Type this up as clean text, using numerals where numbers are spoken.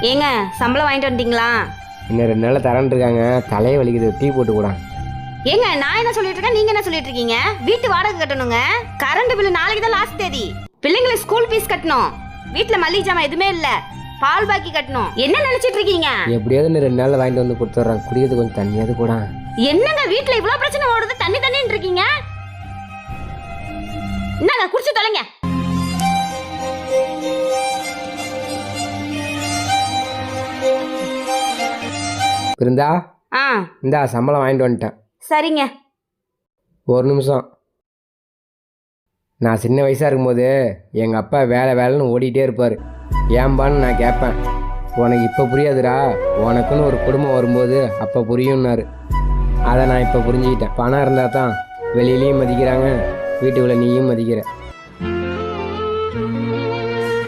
ஏங்க சம்பளம் வாங்கிட்டு வந்துட்டீங்களா? இன்னும் 2 நாள் தரேன்னு இருக்காங்க. தலையை வலிக்குது, டீ போட்டு கூட. ஏங்க நான் என்ன சொல்லிட்டு இருக்கேன், நீங்க என்ன சொல்லிட்டு இருக்கீங்க? வீட்டு வாடகை கட்டணுங்க, கரண்ட் பில் நாளைக்கு தான் லாஸ்ட் தேதி, பிள்ளைங்களுக்கு ஸ்கூல் ஃபீஸ் கட்டணும், வீட்டுல மளிகை ஜாமான் எதுவுமே இல்ல, பால் பாக்கி கட்டணும். என்ன நினைச்சிட்டு இருக்கீங்க? எப்படியாவது இன்னும் 2 நாள்ல வாங்கிட்டு வந்து கொடுத்துட்றேன். குடிக்கிறது கொஞ்சம் தண்ணியாவது கூட. என்னங்க வீட்டுல இவ்வளவு பிரச்சனை ஓடுது, தண்ணி தண்ணின்னு இருக்கீங்க? என்னங்க குடிச்சு தொலைங்க. இருந்தா இந்தா சம்பளம் வாங்கிட்டு வந்துட்டேன். சரிங்க. ஒரு நிமிஷம். நான் சின்ன வயசாக இருக்கும்போது எங்கள் அப்பா வேலை வேலைன்னு ஓடிட்டே இருப்பார். ஏம்பான்னு நான் கேட்பேன். உனக்கு இப்போ புரியாதுடா, உனக்குன்னு ஒரு குடும்பம் வரும்போது அப்போ புரியும்னாரு. அதை நான் இப்போ புரிஞ்சுக்கிட்டேன். பணம் இருந்தால் தான் வெளியிலையும் மதிக்கிறாங்க, வீட்டுக்குள்ளே நீயும் மதிக்கிற.